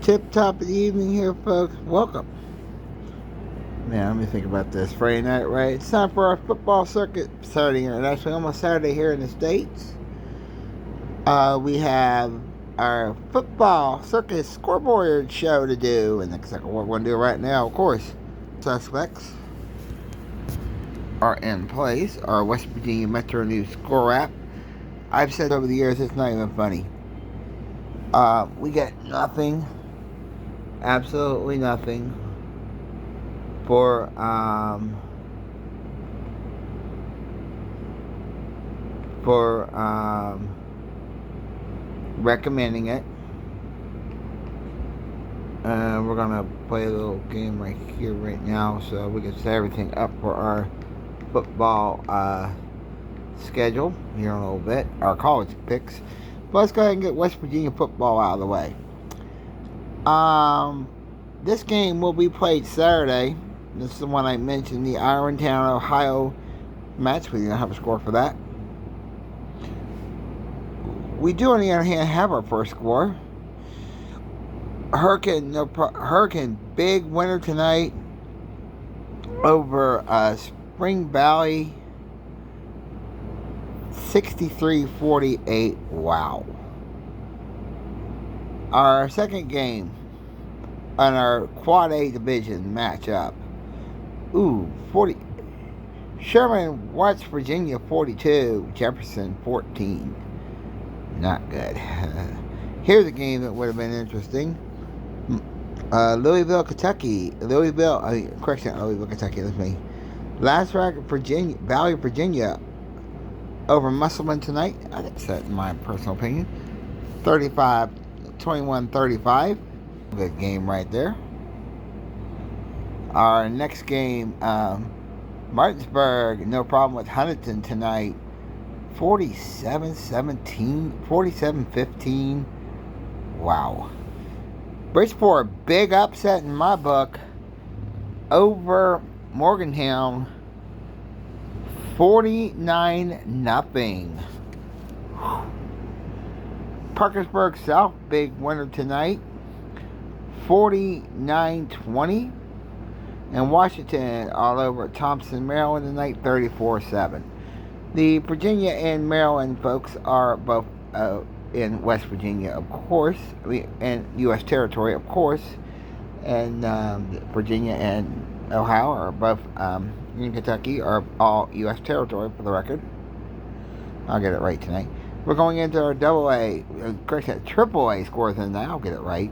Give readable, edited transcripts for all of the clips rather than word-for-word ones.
Tip top of the evening here, folks. Welcome. Man, let me think about this. Friday night, right? It's time for our football circuit Saturday here. Actually, almost Saturday here in the States. We have our football circus scoreboard show to do. And that's what we're going to do right now, of course. Suspects are in place. Our West Virginia Metro News score app. I've said over the years, it's not even funny. We get nothing. Absolutely nothing for recommending it. We're gonna play a little game right here right now so we can set everything up for our football schedule here in a little bit, our college picks. But let's go ahead and get West Virginia football out of the way. This game will be played Saturday. This is the one I mentioned, the Irontown, Ohio match. We don't have a score for that. We do, on the other hand, have our first score. Hurricane, big winner tonight over Spring Valley, 63-48. Wow. Our second game on our Quad A division matchup. Sherman, West Virginia 42, Jefferson 14. Not good. Here's a game that would have been interesting. Louisville, Kentucky. Louisville, Kentucky. That's me. Last Racket, Virginia, Valley, Virginia over Musselman tonight. I think that's in my personal opinion. 21-35. Good game right there. Our next game, Martinsburg, no problem with Huntington tonight. 47-15. Wow. Bridgeport, big upset in my book over Morgantown. 49-0. Parkersburg South, big winner tonight. 49-20. And Washington all over Thompson, Maryland tonight, 34-7. The Virginia and Maryland folks are both in West Virginia, of course, and U.S. territory, of course. And Virginia and Ohio are both in Kentucky, are all U.S. territory, for the record. I'll get it right tonight. We're going into our triple A scores tonight. I'll get it right.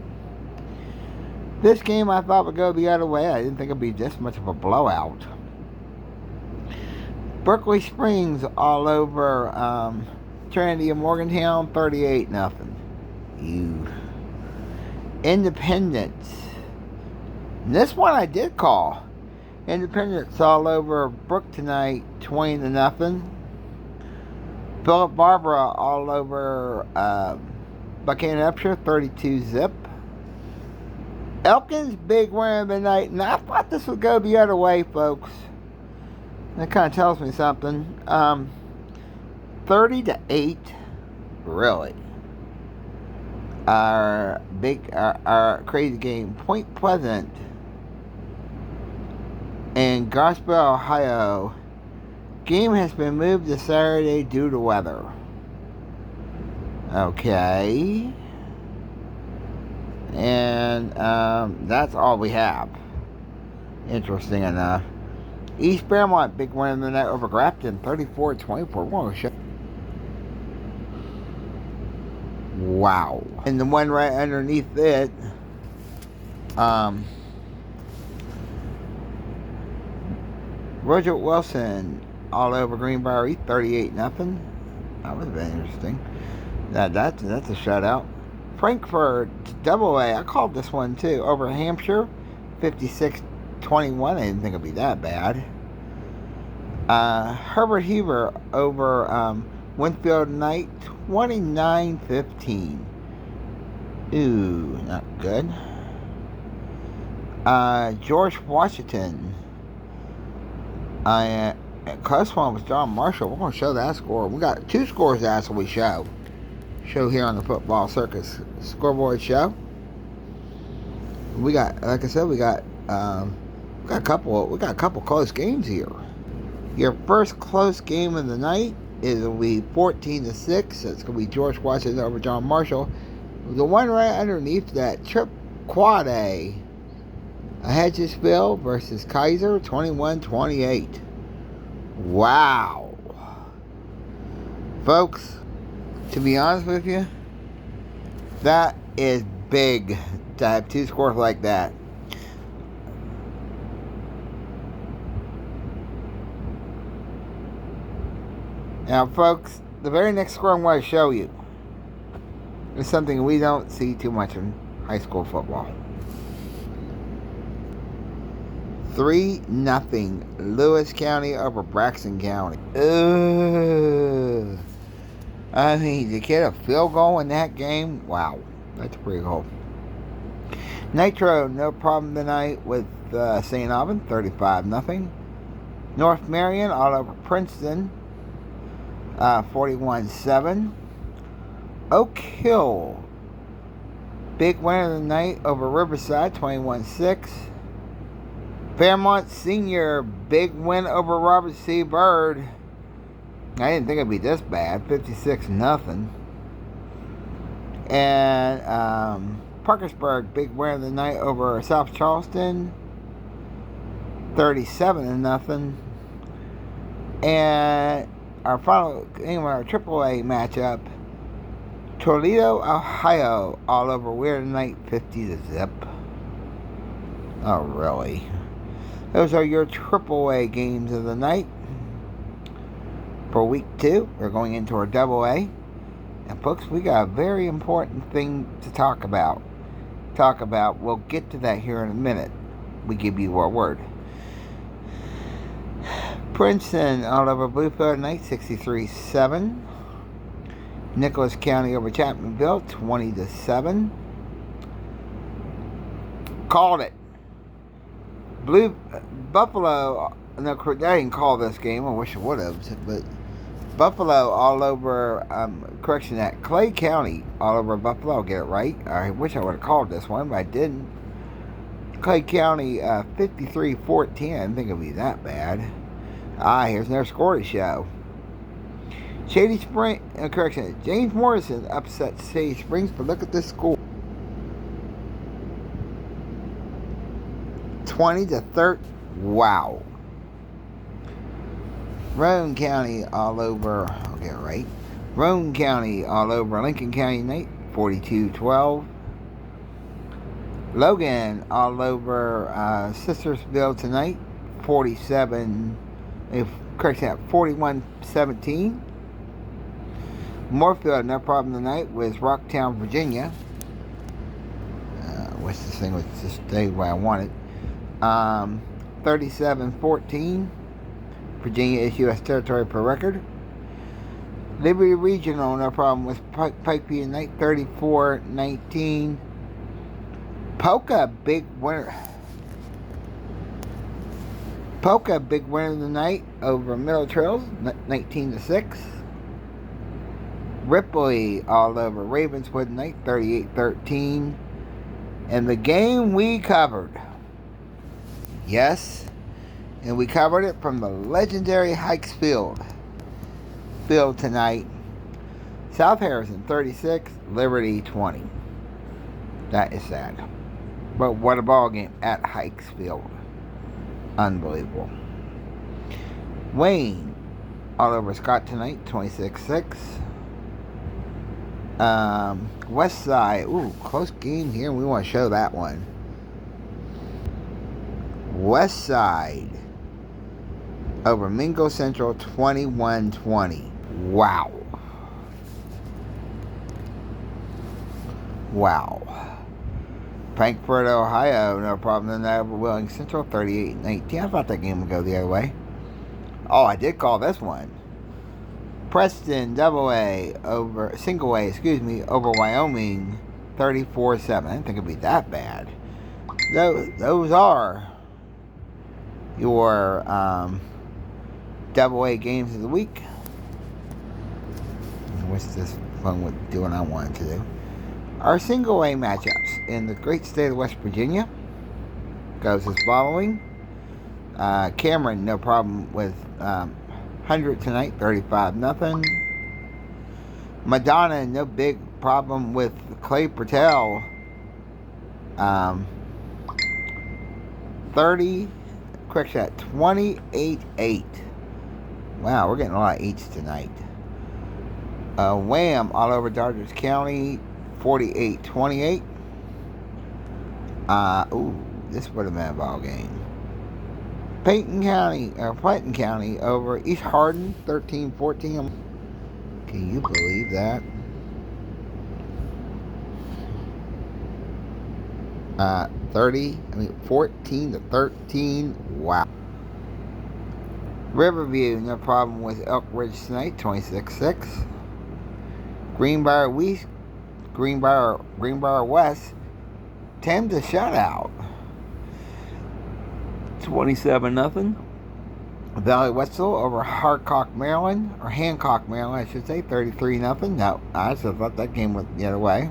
This game I thought would go the other way. I didn't think it would be this much of a blowout. Berkeley Springs all over Trinity and Morgantown, 38-0. Independence. This one I did call. Independence all over Brook tonight, 20-0. Philip Barbara all over Buchanan Upshur, 32-0. Elkins, big winner of the night, and I thought this would go the other way, folks. That kind of tells me something. 30-8, really. Our crazy game, Point Pleasant in Gospel, Ohio. Game has been moved to Saturday due to weather. Okay. And that's all we have. Interesting enough. East Fairmont, big win in the night over Grafton, 34-24. Wow. And the one right underneath it, Roger Wilson all over Greenbrier, 38-0. That was very interesting. That's a shutout. Frankfurt, double A. I called this one too. Over Hampshire, 56-21. I didn't think it'd be that bad. Herbert Hoover over Winfield Knight, 29-15. Ooh, not good. George Washington. Close one was John Marshall. We're going to show that score. We got two scores that's what we show here on the Football Circus Scoreboard Show. We got, like I said, we got a couple close games here. Your first close game of the night is will be 14-6. It's gonna be George Washington over John Marshall. The one right underneath that, Trip Quad A, Hedgesville versus Kaiser, 21-28. Wow, folks. To be honest with you, that is big to have two scores like that. Now, folks, the very next score I'm going to show you is something we don't see too much in high school football. 3-0 Lewis County over Braxton County. Ugh. I mean, to get a field goal in that game, wow, that's pretty cool. Nitro, no problem tonight with St. Alban, 35-0. North Marion all over Princeton, 41-7. Oak Hill, big winner of the night over Riverside, 21-6. Fairmont Senior, big win over Robert C. Byrd. I didn't think it'd be this bad, 56-0. And Parkersburg, big winner of the night over South Charleston, 37-0. And our final game of our AAA matchup, Toledo, Ohio, all over Weird tonight, 50-0. Oh, really? Those are your AAA games of the night. For week 2, we're going into our AA. And folks, we got a very important thing to talk about. We'll get to that here in a minute. We give you our word. Princeton all over Bluefield tonight, 63-7. Nicholas County over Chapmanville, 20-7. Called it. Buffalo. No, I didn't call this game. I wish I would have. But Buffalo all over. At Clay County all over Buffalo. I'll get it right. I wish I would have called this one, but I didn't. Clay County 53-14. I didn't think it'd be that bad. Here's another score to show. Shady Springs, James Morrison upset Shady Springs, but look at this score. 20-13. Wow. Roane County all over, I'll get it right. Roane County all over Lincoln County tonight, 42-12. Logan all over Sistersville tonight, 41-17. Moorfield, no problem tonight, with Rocktown, Virginia. Wish this thing would just stay where I want it. 37-14. Virginia is U.S. territory per record. Liberty Regional, no problem with Pikeview tonight, 34-19. Polka, big winner. Polka, big winner of the night over Middle Trails, 19-6. Ripley all over Ravenswood tonight, 38-13. And the game we covered. Yes, and we covered it from the legendary Hikes Field tonight. South Harrison 36, Liberty 20. That is sad. But what a ball game at Hikes Field. Unbelievable. Wayne all over Scott tonight, 26-6. West Side, ooh, close game here. We want to show that one. West Side over Mingo Central, 21-20. Wow. Frankfort, Ohio, no problem in that over Wheeling Central, 38-19. I thought that game would go the other way. Oh, I did call this one. Preston, single A, over Wyoming, 34-7. I didn't think it'd be that bad. Those are your AA games of the week. I wish this fun would do what I wanted to do. Our single A matchups in the great state of West Virginia goes as following. Cameron, no problem with 100 tonight, 35-0. Madonna, no big problem with Clay Patel. 30, quick shot, 28-8. Wow, we're getting a lot of 8s tonight. Wham, all over Dodgers County, 48-28. This would have been a ball game. Peyton County over East Hardin, 13-14. Can you believe that? 14-13. Wow. Riverview, no problem with Elk Ridge tonight, 26-6. Greenbrier West, 10 to shutout, 27-0. Valley Wetzel over Hancock, Maryland, I should say, 33-0. No, I just thought that game went the other way.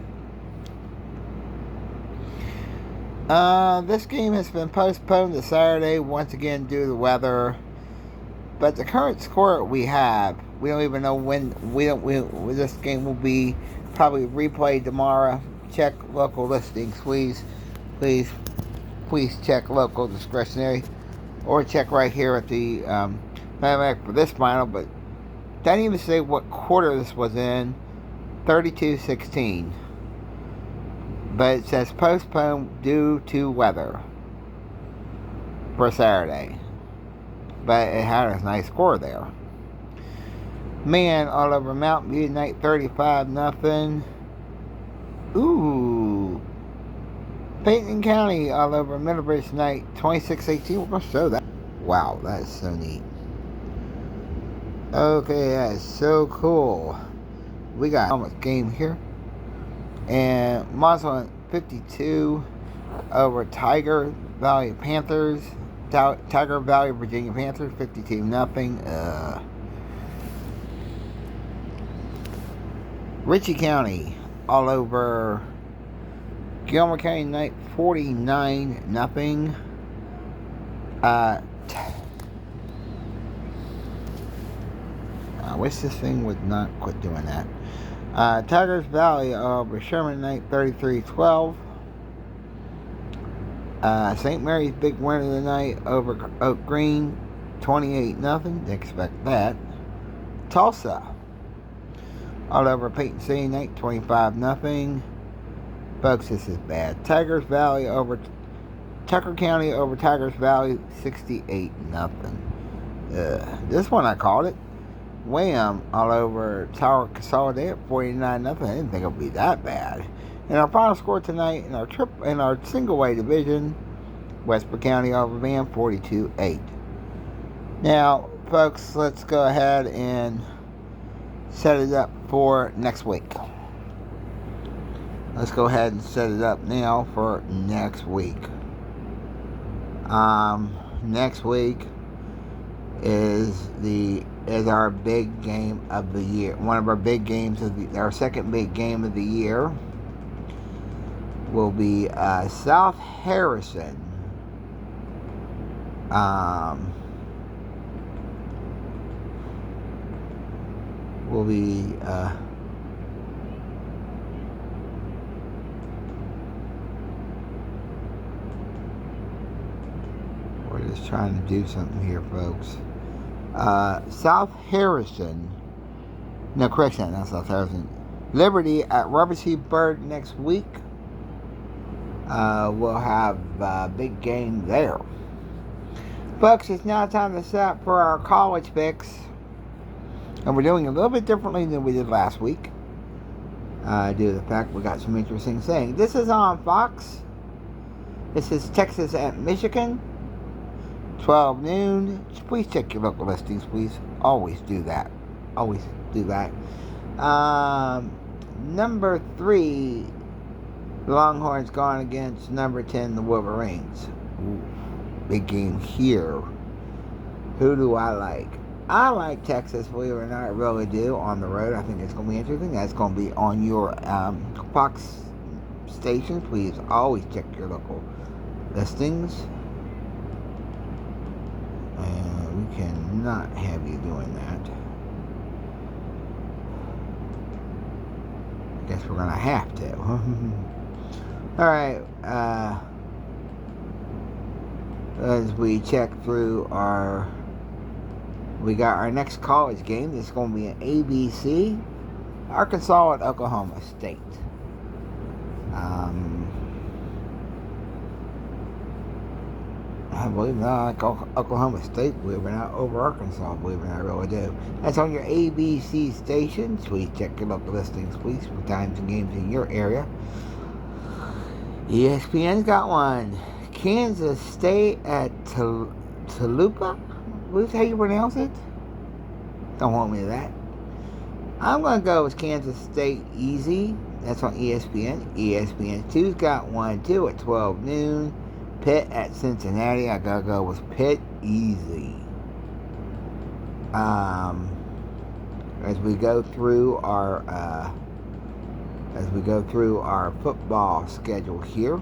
This game has been postponed to Saturday once again due to the weather. But the current score we have, we don't even know when. This game will be probably replayed tomorrow. Check local listings, please check local discretionary, or check right here at the for this final. But doesn't even say what quarter this was in. 32-16. But it says postponed due to weather for Saturday. But it had a nice score there. Man, all over Mountain View tonight, 35-0. Ooh. Peyton County all over Middlebridge tonight, 26-18. We're going to show that. Wow, that is so neat. Okay, that is so cool. We got almost game here. And Moslin 52 over Tiger Valley Panthers. Tiger Valley Virginia Panthers 52-0. Ritchie County all over Gilmer County tonight, 49-0. I wish this thing would not quit doing that. Tigers Valley over Sherman tonight, 33-12. St. Mary's big winner tonight over Oak Green, 28-0. Didn't expect that. Tulsa all over Peyton City tonight, 25-0. Folks, this is bad. Tigers Valley over Tucker County over Tigers Valley, 68-0. This one I called it. Wham all over Tower Consolidated, 49-0. I didn't think it would be that bad. And our final score tonight in our single A division, Westbrook County over Van, 42-8. Now, folks, let's go ahead and set it up for next week. Let's go ahead and set it up now for next week. Next week is our big game of the year. One of our big games our second big game of the year will be South Harrison. Will be we're just trying to do something here, folks. South Harrison. No, correction, not South Harrison. Liberty at Robert C. Byrd next week. We'll have a big game there. Folks, it's now time to set up for our college picks. And we're doing it a little bit differently than we did last week. Due to the fact we got some interesting things. This is on Fox. This is Texas at Michigan. 12 noon. Please check your local listings, please. Always do that. Always do that. Number 3, the Longhorns gone against number 10, the Wolverines. Ooh, big game here. Who do I like? I like Texas, believe it or not, I really do, on the road. I think it's going to be interesting. That's going to be on your Fox stations, please always check your local listings. And we cannot have you doing that. I guess we're going to have to. Alright, as we check through we got our next college game. This is going to be an ABC, Arkansas at Oklahoma State. I believe not, like Oklahoma State, believe it or not, over Arkansas, believe it or not, I really do. That's on your ABC station. Please check your local listings, please, for times and games in your area. ESPN's got one. Kansas State at Toluca? What's how you pronounce it? Don't want me to that. I'm going to go with Kansas State easy. That's on ESPN. ESPN2's got one too at 12 noon. Pitt at Cincinnati. I gotta go with Pitt easy. As we go through our football schedule here,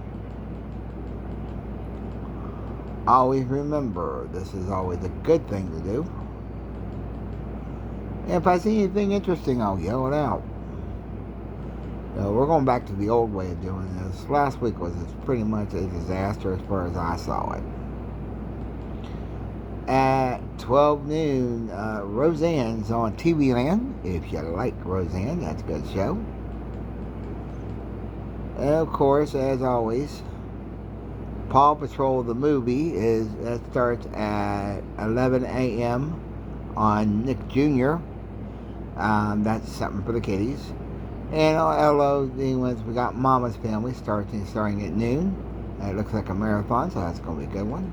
always remember this is always a good thing to do. And if I see anything interesting, I'll yell it out. We're going back to the old way of doing this. Last week was pretty much a disaster as far as I saw it. At 12 noon, Roseanne's on TV Land. If you like Roseanne, that's a good show. And of course, as always, Paw Patrol the movie that starts at 11 a.m. on Nick Jr. That's something for the kiddies. And hello, we got Mama's Family starting at noon. It looks like a marathon, so that's going to be a good one.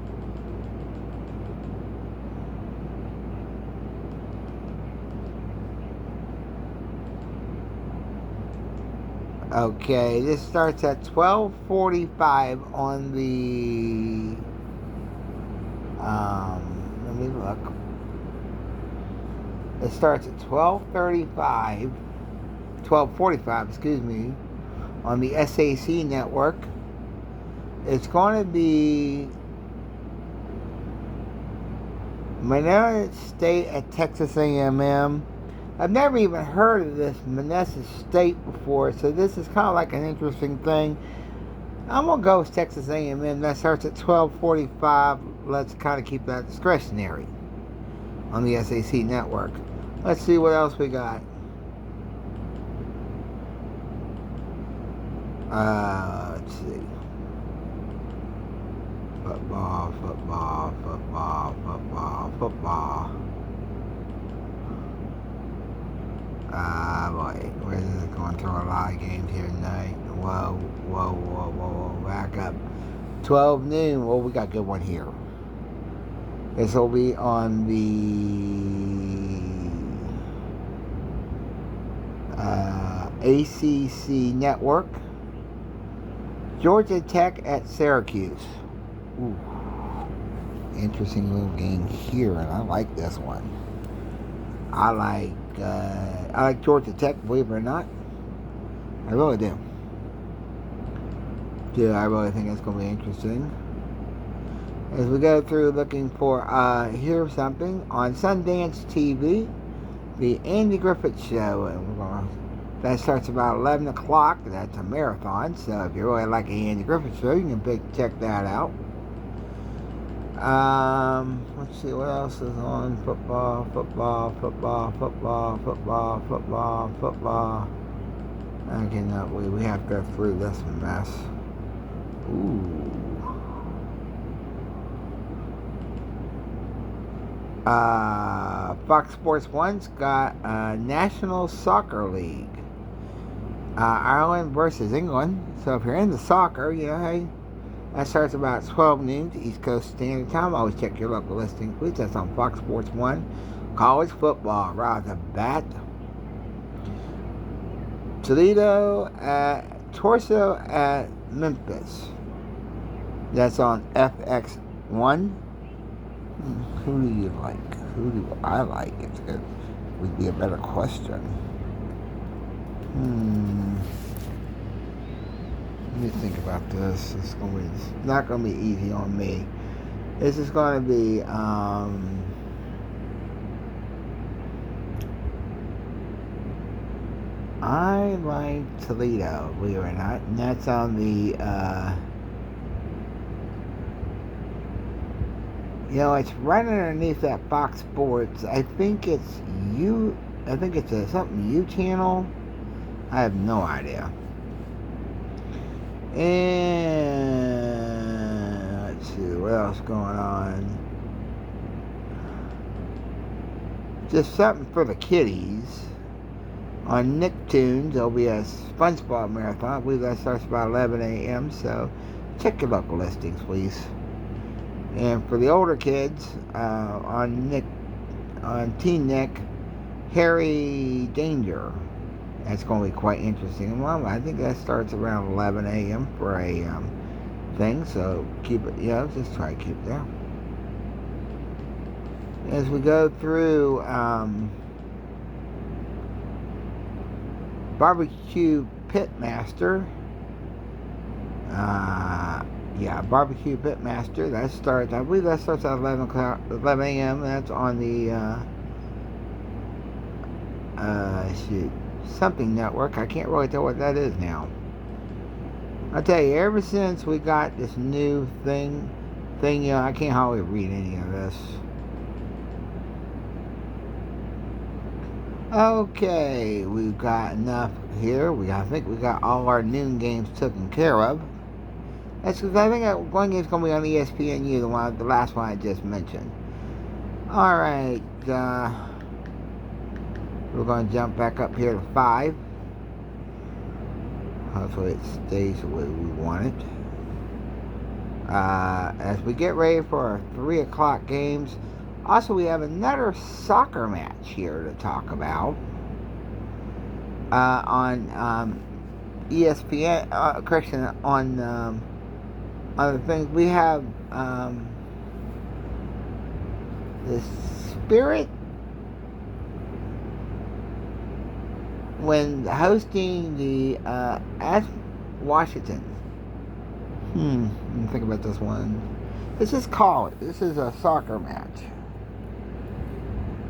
Okay, this starts at 12:45 on the. Let me look. It starts at 12:45, excuse me, on the SAC network. It's going to be Manassas State at Texas A&M. I've never even heard of this Manassas State before, so this is kind of like an interesting thing. I'm going to go with Texas A&M. That starts at 12:45. Let's kind of keep that discretionary on the SAC network. Let's see what else we got. Let's see. Football. Boy, where is it going through a lot of games here tonight? Whoa. Back up. 12 noon. Well, we got a good one here. This will be on the ACC network. Georgia Tech at Syracuse. Ooh. Interesting little game here, and I like this one. I like Georgia Tech, believe it or not. I really do. Yeah, I really think it's going to be interesting. As we go through looking for, here's something on Sundance TV, the Andy Griffith Show, and that starts about 11 o'clock. That's a marathon, so if you really like the Andy Griffith Show, you can check that out. Let's see what else is on. Football. I cannot believe we have to go through this mess. Ooh. Fox Sports 1's got National Soccer League. Ireland versus England. So if you're into soccer, hey, that starts about 12 noon to East Coast Standard Time. Always check your local listing, please. That's on Fox Sports 1. College football right off the bat. Torso at Memphis. That's on FX1. Who do you like? Who do I like? It would be a better question. Let me think about this. It's not gonna be easy on me. This is gonna be I like Toledo, believe it or not, and that's on the it's right underneath that Fox Sports. I think it's a something U channel. I have no idea. And let's see what else going on. Just something for the kiddies. On Nicktoons, there'll be a SpongeBob marathon. I believe that starts about 11 a.m. So check your local listings, please. And for the older kids, on Teen Nick, Harry Danger. That's going to be quite interesting. Well, I think that starts around 11 a.m. for a thing. So keep it, just try to keep it there. As we go through Barbecue Pitmaster. Barbecue Pitmaster. I believe that starts at 11 a.m. That's on the something network. I can't really tell what that is now. I tell you, ever since we got this new thing, I can't hardly read any of this. Okay, we've got enough here. I think we got all our noon games taken care of. That's because I think that one game's going to be on ESPNU, the last one I just mentioned. Alright, we're going to jump back up here to 5. Hopefully it stays the way we want it. As we get ready for our 3 o'clock games, also we have another soccer match here to talk about on ESPN, on other things. We have the Spirit when hosting the at Washington. Let me think about this one. Let's just call it. This is a soccer match.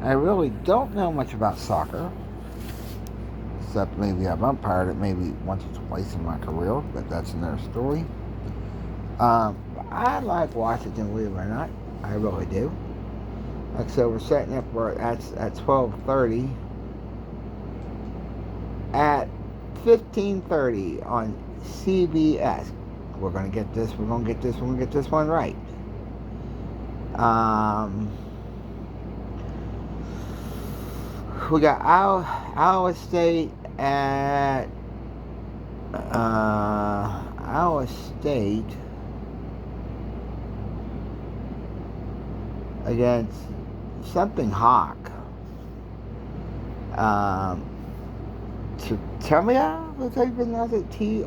I really don't know much about soccer, except maybe I've umpired it maybe once or twice in my career, but that's another story. I like Washington, believe it or not. I really do. Like I said, we're setting up for at 12:30. At 15:30 on CBS. We're gonna get this one right. We got Iowa State at Iowa State against something Hawk. Tromia? Let's say you pronounce it Trophy.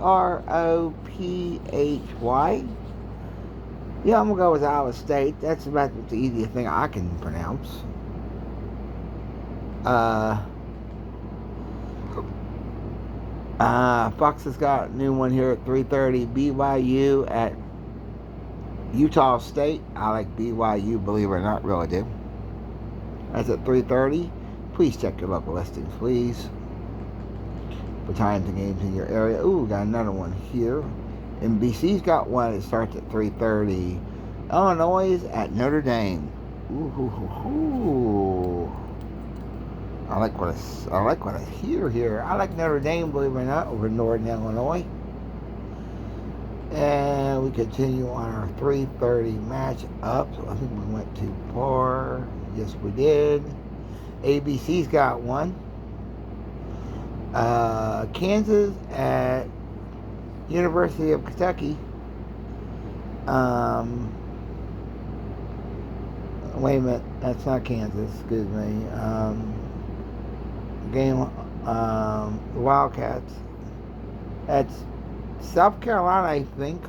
Yeah, I'm gonna go with Iowa State. That's about the easiest thing I can pronounce. Fox has got a new one here at 3:30. BYU at Utah State. I like BYU, believe it or not, really do. That's at 3:30. Please check your local listings, please, for times and games in your area. Ooh, got another one here. NBC's got one that starts at 3:30. Illinois at Notre Dame. Ooh. I like what I hear here. I like Notre Dame, believe it or not, over Northern Illinois. And we continue on our 3:30 match up. So I think we went too far. Yes, we did. ABC's got one. Kansas at University of Kentucky. Wait a minute, that's not Kansas, excuse me. Game, Wildcats. That's South Carolina, I think.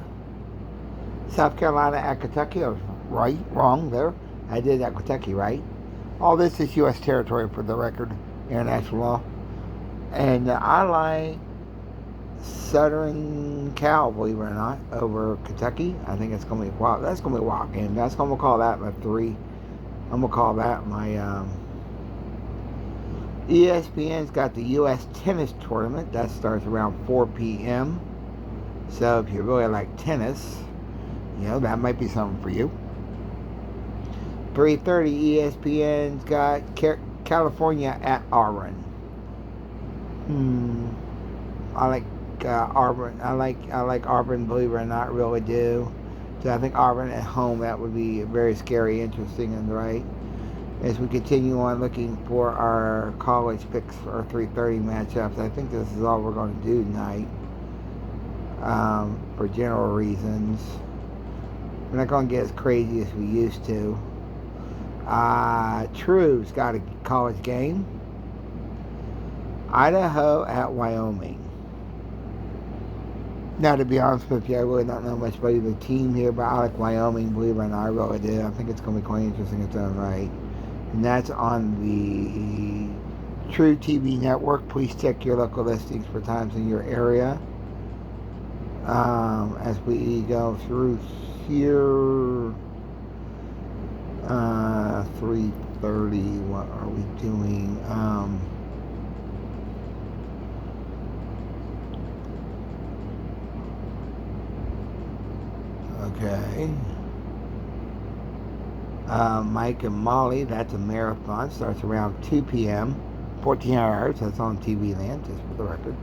South Carolina at Kentucky. I was wrong there. I did at Kentucky, right? All this is U.S. territory for the record, international law. And I like Southern Cal, believe it or not, over Kentucky. I think it's going to be wild. That's going to be a wild game. That's going to call that my 3. I'm going to call that my ESPN's got the U.S. tennis tournament. That starts around 4 p.m. So if you really like tennis, that might be something for you. 3:30 ESPN's got California at Auburn. I like Auburn. I like Auburn, believe it or not, really do. So I think Auburn at home, that would be very scary, interesting, and right. As we continue on looking for our college picks for 3:30 matchups, I think this is all we're going to do tonight. For general reasons, we're not going to get as crazy as we used to. True's got a college game. Idaho at Wyoming. Now, to be honest with you, I really don't know much about either team here, but I like Wyoming, believe it or not, I really do. I think it's going to be quite interesting in its own right. And that's on the True TV network. Please check your local listings for times in your area. As we go through here, 3:30, what are we doing? Okay. Mike and Molly, that's a marathon. Starts around 2 p.m. 14 hours. That's on TV Land, just for the record.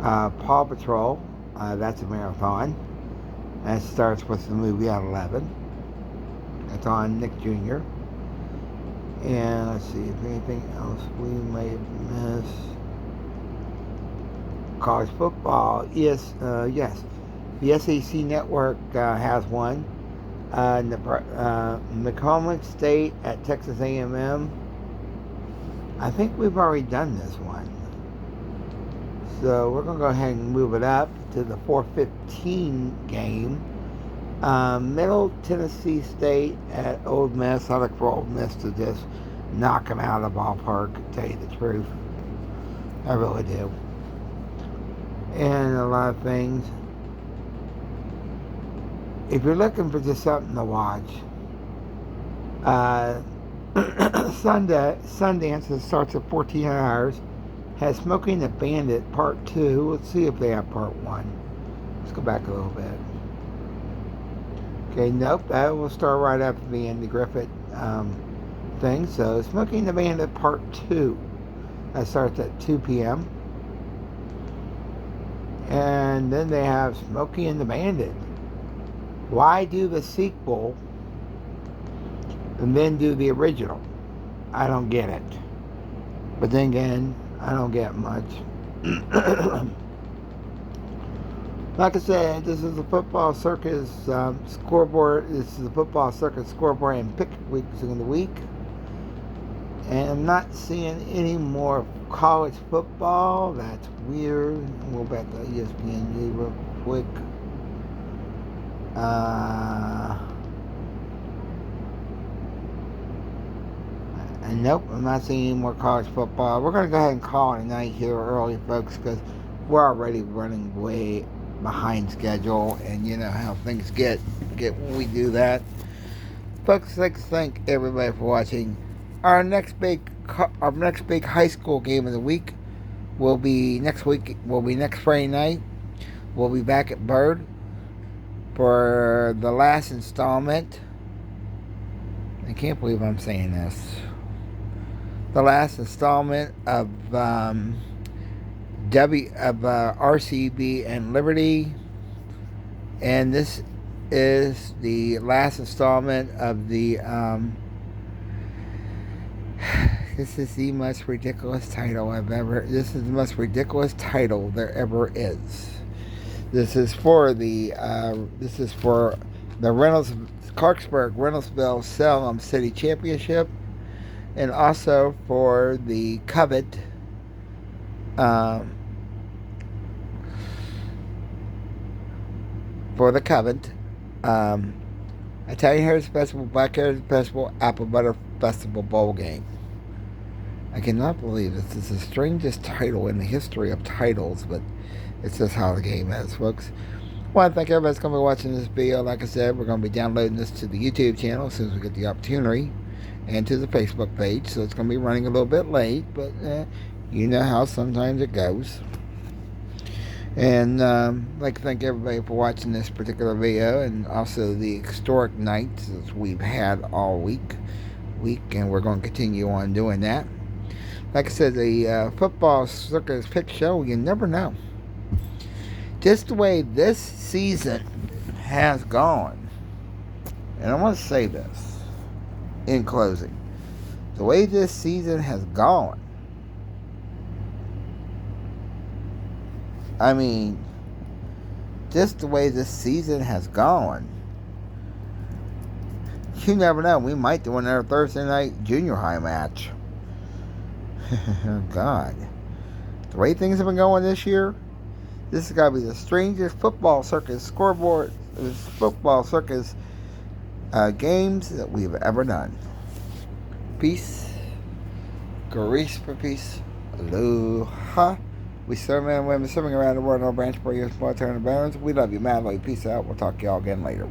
Paw Patrol, that's a marathon. That starts with the movie at 11. That's on Nick Jr. And let's see if anything else we may have missed. College football, yes. The SEC network has one. Macomb State at Texas A&M. I think we've already done this one. So we're going to go ahead and move it up to the 4:15 game. Middle Tennessee State at Ole Miss. I look for Ole Miss to just knock them out of the ballpark, to tell you the truth. I really do. And a lot of things. If you're looking for just something to watch, Sundance, that starts at 14 hours, has Smoking the Bandit Part 2. Let's see if they have Part 1. Let's go back a little bit. Okay, nope, that will start right after the Andy Griffith thing. So, Smoking the Bandit Part 2. That starts at 2 p.m. And then they have Smokey and the Bandit. Why do the sequel and then do the original? I don't get it. But then again, I don't get much. Like I said, this is the football circus scoreboard. This is the football circus scoreboard and pick weeks in the week. And I'm not seeing any more college football. That's weird. We'll go back to ESPN real quick. And nope, I'm not seeing any more college football. We're going to go ahead and call it a night here early, folks, because we're already running way behind schedule, and you know how things get when we do that. Folks, I'd like to thank everybody for watching. Our next big high school game of the week will be next week. Will be next Friday night. We'll be back at Bird for the last installment. I can't believe I'm saying this. The last installment of RCB and Liberty, and this is the last installment of the. This is the most ridiculous title This is the most ridiculous title there ever is. This is for the Clarksburg Reynoldsville Salem City Championship, and also for the Covet Italian Heritage Festival, Black Heritage Festival, Apple Butter Festival Bowl game. I cannot believe this is the strangest title in the history of titles, but it's just how the game is, folks. I want to thank everybody that's going to be watching this video. Like I said, we're going to be downloading this to the YouTube channel as soon as we get the opportunity, and to the Facebook page, so it's going to be running a little bit late, but you know how sometimes it goes. And I'd like to thank everybody for watching this particular video, and also the historic nights that we've had all week, and we're going to continue on doing that. Like I said, the football circus pick show, you never know. Just the way this season has gone, and I want to say this in closing, the way this season has gone, I mean, just the way this season has gone, you never know. We might do another Thursday night junior high match. Oh, God. The way things have been going this year, this has got to be the strangest football circus scoreboard, football circus games that we've ever done. Peace. Grace for peace. Aloha. We serve men and women serving around the world in all branch for your small turn of balance. We love you, man. Love you. Peace out. We'll talk to y'all again later.